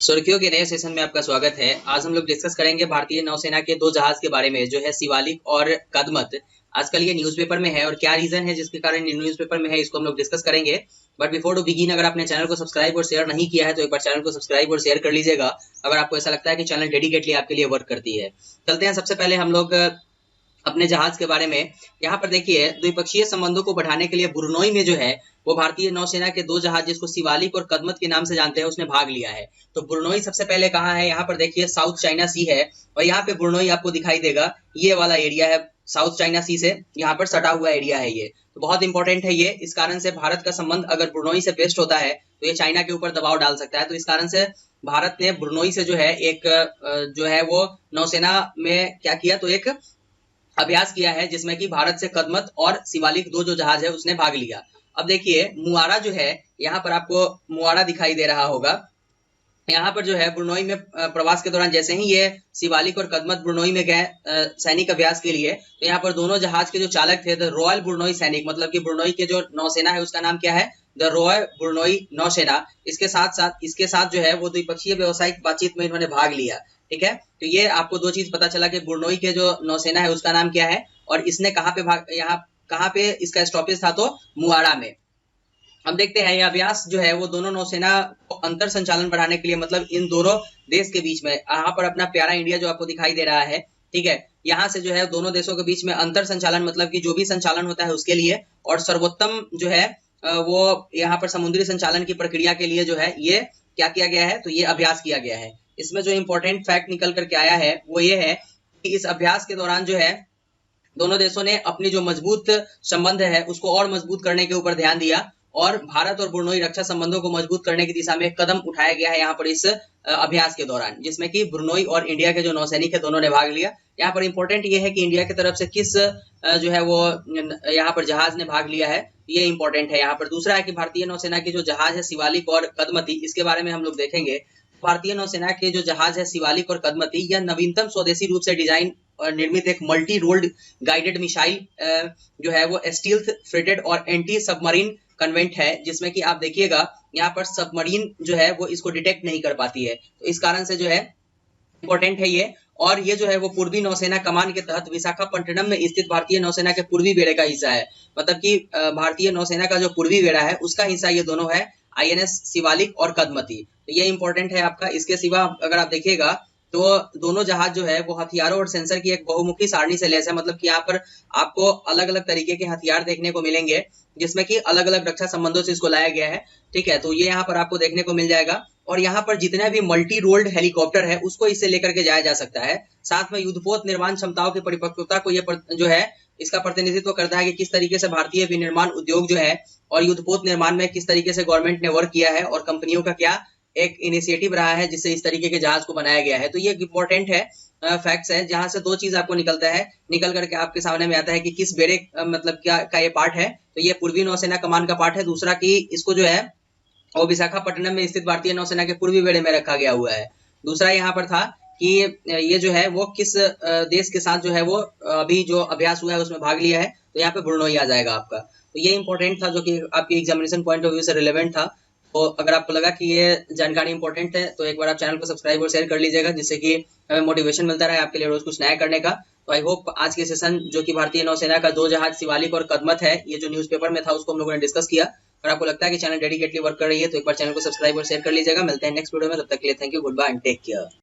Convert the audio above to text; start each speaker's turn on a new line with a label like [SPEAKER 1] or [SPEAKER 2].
[SPEAKER 1] सुर्खियों के नए सेशन में आपका स्वागत है। आज हम लोग डिस्कस करेंगे भारतीय नौसेना के दो जहाज के बारे में, जो है शिवालिक और कदमत। आजकल ये न्यूज़पेपर में है और क्या रीजन है जिसके कारण ये न्यूज़पेपर में है, इसको हम लोग डिस्कस करेंगे। बट बिफोर टू बिगिन, अगर आपने चैनल को सब्सक्राइब और शेयर नहीं किया है तो एक बार चैनल को सब्सक्राइब और शेयर कर लीजिएगा, अगर आपको ऐसा लगता है कि चैनल डेडिकेटली आपके लिए वर्क करती है। चलते हैं सबसे पहले हम लोग अपने जहाज के बारे में। यहाँ पर देखिए, द्विपक्षीय संबंधों को बढ़ाने के लिए बुरनोई में जो है वो भारतीय नौसेना के दो जहाज, जिसको शिवालिक और कदमत के नाम से जानते हैं, उसने भाग लिया है। तो बुरनोई सबसे पहले कहाँ है? यहाँ पर देखिए साउथ चाइना सी है और यहाँ पे बुरनोई आपको दिखाई देगा, ये वाला एरिया है साउथ चाइना सी से यहाँ पर सटा हुआ एरिया है। ये तो बहुत इंपॉर्टेंट है ये। इस कारण से भारत का संबंध अगर बुरनोई से बेस्ट होता है तो ये चाइना के ऊपर दबाव डाल सकता है। तो इस कारण से भारत ने बुरनोई से जो है एक जो है वो नौसेना में क्या किया, तो एक अभ्यास किया है जिसमें कि भारत से कदमत और शिवालिक दो जो जहाज है उसने भाग लिया। अब देखिए मुआरा जो है, यहाँ पर आपको मुआरा दिखाई दे रहा होगा। यहाँ पर जो है बुरनोई में प्रवास के दौरान जैसे ही ये शिवालिक और कदमत बुरनोई में गए सैनिक अभ्यास के लिए, तो यहाँ पर दोनों जहाज के जो चालक थे, द रॉयल बुरनोई सैनिक, मतलब कि बुरनोई के जो नौसेना है उसका नाम क्या है? द रॉयल बुरनोई नौसेना। इसके साथ जो है वो द्विपक्षीय व्यावसायिक बातचीत में इन्होंने भाग लिया। ठीक है, तो ये आपको दो चीज पता चला कि बुरनोई के जो नौसेना है उसका नाम क्या है और इसने कहाँ पे इसका स्टॉपेज था, तो मुआरा में। अब देखते हैं, यह अभ्यास जो है वो दोनों नौसेना को अंतर संचालन बढ़ाने के लिए, मतलब इन दोनों देश के बीच में, यहाँ पर अपना प्यारा इंडिया जो आपको दिखाई दे रहा है, ठीक है, यहाँ से जो है दोनों देशों के बीच में अंतर संचालन, मतलब कि जो भी संचालन होता है उसके लिए, और सर्वोत्तम जो है वो यहाँ पर समुद्री संचालन की प्रक्रिया के लिए जो है ये क्या किया गया है, तो ये अभ्यास किया गया है। इसमें जो इंपॉर्टेंट फैक्ट निकल करके आया है वो ये है कि इस अभ्यास के दौरान जो है दोनों देशों ने अपनी जो मजबूत संबंध है उसको और मजबूत करने के ऊपर ध्यान दिया और भारत और बुरनोई रक्षा संबंधों को मजबूत करने की दिशा में एक कदम उठाया गया है यहाँ पर इस अभ्यास के दौरान, जिसमें कि बुरनोई और इंडिया के जो नौसैनिक है दोनों ने भाग लिया। यहाँ पर इंपॉर्टेंट ये है कि इंडिया की तरफ से किस जो है वो यहाँ पर जहाज ने भाग लिया है, ये इंपॉर्टेंट है। यहाँ पर दूसरा है कि भारतीय नौसेना की जो जहाज है शिवालिक और कदमती, इसके बारे में हम लोग देखेंगे। भारतीय नौसेना के जो जहाज है शिवालिक और कदमती, यह नवीनतम स्वदेशी रूप से डिजाइन और निर्मित एक मल्टी रोल्ड गाइडेड मिसाइल जो है वो स्टील्थ फ्रेटेड और एंटी सबमरीन कन्वेंट है, जिसमें कि आप देखिएगा यहाँ पर सबमरीन जो है वो इसको डिटेक्ट नहीं कर पाती है। तो इस कारण से जो है इंपॉर्टेंट है ये। और ये जो है वो पूर्वी नौसेना कमान के तहत विशाखापट्टनम में स्थित भारतीय नौसेना के पूर्वी बेड़े का हिस्सा है, मतलब कि भारतीय नौसेना का जो पूर्वी बेड़ा है उसका हिस्सा ये दोनों है, आईएनएस शिवालिक और कदमती। तो ये इंपॉर्टेंट है आपका। इसके सिवा अगर आप देखिएगा तो दोनों जहाज जो है वो हथियारों और सेंसर की एक बहुमुखी सारणी से लैस है, मतलब कि यहाँ पर आपको अलग अलग तरीके के हथियार देखने को मिलेंगे जिसमें कि अलग अलग रक्षा संबंधों से इसको लाया गया है। ठीक है, तो ये यहाँ पर आपको देखने को मिल जाएगा। और यहाँ पर जितने भी मल्टी रोल्ड हेलीकॉप्टर है उसको इससे लेकर के जाया जा सकता है। साथ में युद्धपोत निर्माण क्षमताओं की परिपक्वता को ये जो है इसका प्रतिनिधित्व करता है कि किस तरीके से भारतीय विनिर्माण उद्योग जो है और युद्धपोत निर्माण में किस तरीके से गवर्नमेंट ने वर्क किया है और कंपनियों का क्या एक इनिशिएटिव रहा है जिससे इस तरीके के जहाज को बनाया गया है। तो ये इंपॉर्टेंट है, फैक्ट्स है, जहां से दो चीज आपको निकल करके आपके सामने में आता है कि किस बेड़े मतलब क्या का ये पार्ट है। तो ये पूर्वी नौसेना कमान का पार्ट है। दूसरा कि इसको जो है वो विशाखापट्टनम में स्थित भारतीय नौसेना के पूर्वी बेड़े में रखा गया हुआ है। दूसरा यहाँ पर था कि ये जो है वो किस देश के साथ जो है वो अभी जो अभ्यास हुआ है उसमें भाग लिया है, तो यहाँ पे बुरनोई आ जाएगा आपका। तो ये इंपॉर्टेंट था जो कि आपकी एग्जामिनेशन पॉइंट ऑफ व्यू से रिलेवेंट था। तो अगर आपको लगा कि ये जानकारी इंपॉर्टेंट है तो एक बार आप चैनल को सब्सक्राइब और शेयर कर लीजिएगा, जिससे कि हमें मोटिवेशन मिलता रहे आपके लिए रोज कुछ नया करने का। तो आई होप आज के सेशन जो कि भारतीय नौसेना का दो जहाज शिवालिक और कदमत है, ये जो न्यूज़पेपर में था उसको हम लोगों ने डिस्कस किया। अगर आपको लगता है कि चैनल डेडिकेटली वर्क कर रही है तो एक बार चैनल को सब्सक्राइब और शेयर कर लीजिएगा। मिलते हैं नेक्स्ट वीडियो में, तब तक के लिए thank you, good bye and take care.